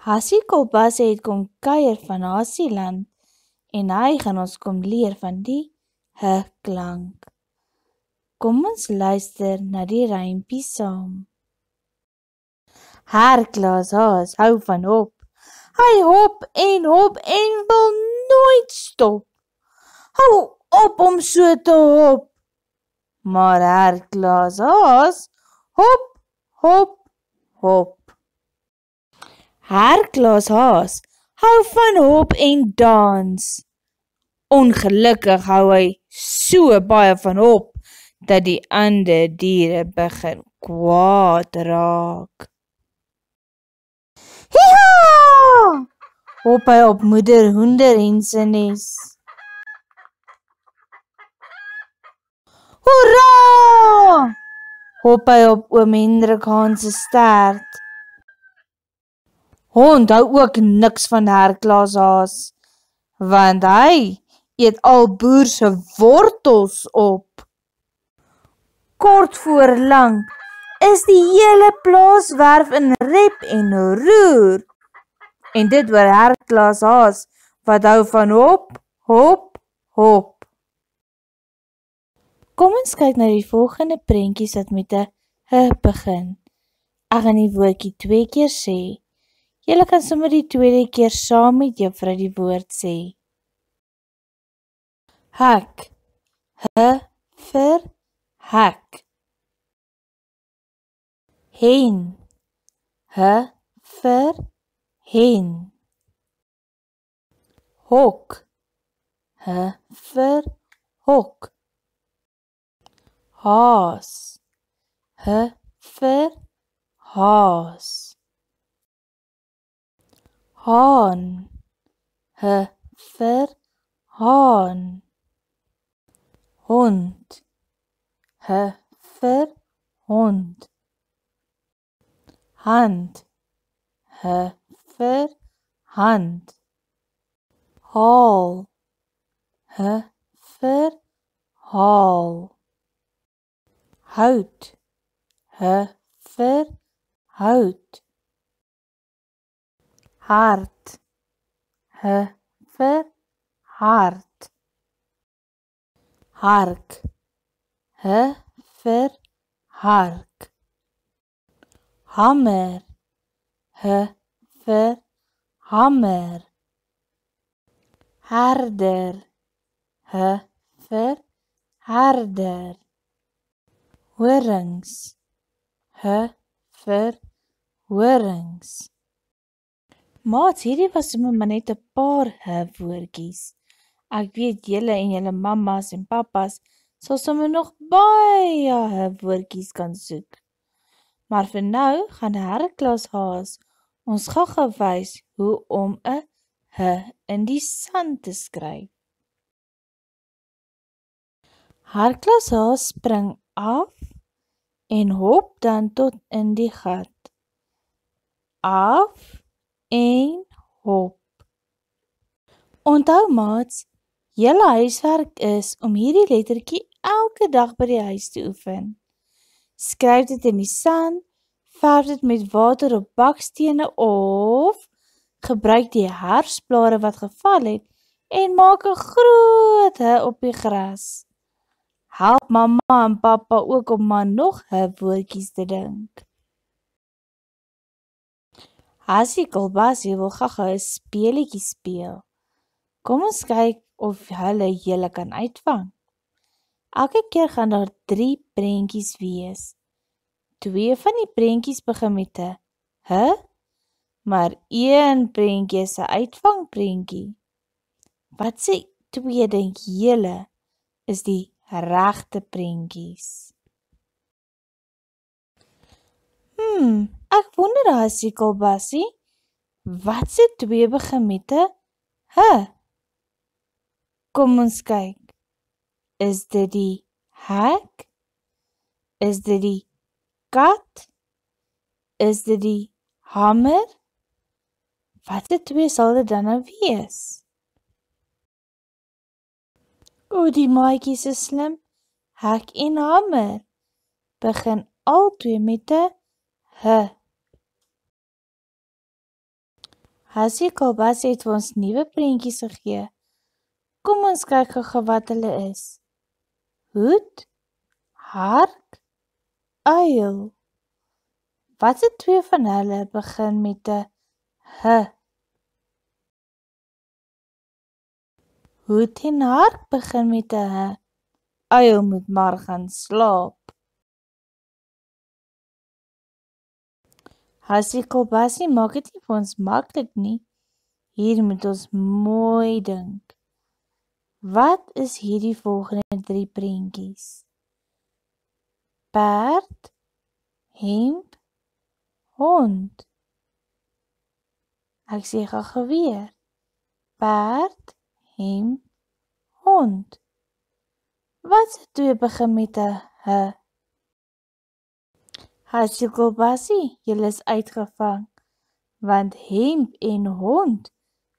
Hassie Kolbasse het kom kuier van Hassieland en hy gaan ons kom leer van die h-klank. Kom ons luister na die rympie saam. Herklaas Haas hou van hop. Hy hop en wil nooit stop. Hou op om so te hop. Maar Herklaas Haas hop, hop, hop. Herklaas Haas hou van hop en dans. Ongelukkig hou hy so baie van hop, dat die ander diere begin kwaad raak. Hiha! Hop hy op moeder hoender en sy nes. Hoera! Hop hy op oom Hendrik Haan se stert. Hond hou ook niks van Herklaas Haas, want hy eet al boer se wortels op. Kort voor lang is die hele plaaswerf in rep en roer. En dit oor Herklaas Haas, wat hou van hop, hop, hop. Kom ons kyk na die volgende prentjies wat met 'n h begin. Ek gaan die woordjie 2 keer sê. Julle kan sommer die tweede keer saam met juffrou die woord sê. Hek. H vir hek. Hen. H vir hen. Hok. H vir hok. Haas. H vir haas. Haan. H vir haan. Hond. H vir hond. Hand. H vir hand. Haal. H vir haal. Hout. H vir hout. Hart. H vir hart. Hark. H vir hark. Hamer. H vir hamer. Herder. H vir herder. Horings. H vir horings. Maats, hierdie was sommer maar net 'n paar h-woordjies. Ek weet julle en julle mammas en pappas sal sommer nog baie h-woordjies kan soek. Maar vir nou gaan Herklaas Haas ons gou wys hoe om 'n h in die sand te skryf. Herklaas Haas spring af en hop dan tot in die gat. Af en hop. Onthou maats, julle huiswerk is om hierdie lettertjie elke dag by die huis te oefen. Skryf dit in die sand, verf dit met water op bakstene of gebruik die herfsblare wat geval het en maak 'n groot h op die gras. Help mamma en pappa ook om maar nog h-woordjies te dink. Hassie Kolbasse wil gou 'n speletjie speel. Kom ons kyk of hulle julle kan uitvang. Elke keer gaan daar 3 prentjies wees. 2 van die prentjies begin met 'n h, maar 1 prentjie is 'n uitvangprentjie. Wat se 2 dink julle is die regte prentjies? Ek wonder Hassie Kolbasse, wat se 2 begin met 'n h? Kom ons kyk. Is dit die hek? Is dit die kat? Is dit die hamer? Wat se 2 sal dit dan nou wees? O, die maatjies is slim. Hek en hamer begin albei met 'n h. Hassie Kolbas het vir ons nuwe prentjies gegee. Kom ons kyk gou wat hulle is. Hoed, hark, uil. Watse twee van hulle begin met 'n H? Hoed en hark begin met 'n H. Uil moet maar gaan slaap. Hassie Kolbasie maak dit nie vir ons maklik nie. Hier moet ons mooi dink. Wat is hierdie volgende 3 prentjies? Perd, hemp, hond. Ek sê gou weer. Perd, hemp, hond. Watse twee begin met 'n H? Hassie Kolbasie, julle is uitgevang, want hemp en hond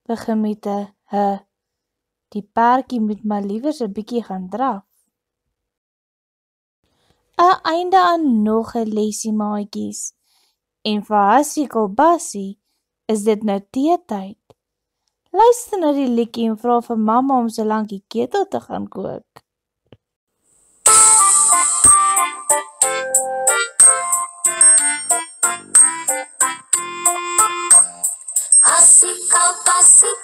begin met 'n H. Die perdjie moet maar liewers 'n bietjie gaan draf. 'n Einde aan nog 'n lesie, maatjies. En vir Hassie Kolbasie is dit nou teetyd. Luister na die liedjie en vra vir mamma om so lank die ketel te gaan kook. Hassie Kolbasie,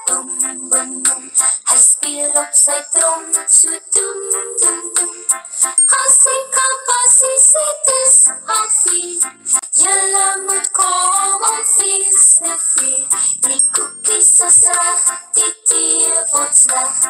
boem, boem, boem. Hy speel op sy trom, so doem, doem, doem. Hassie Kolbasie, sê dis Hassie. Julle moet kom om fees te vier. Die koekies is reg, die tee word sleg.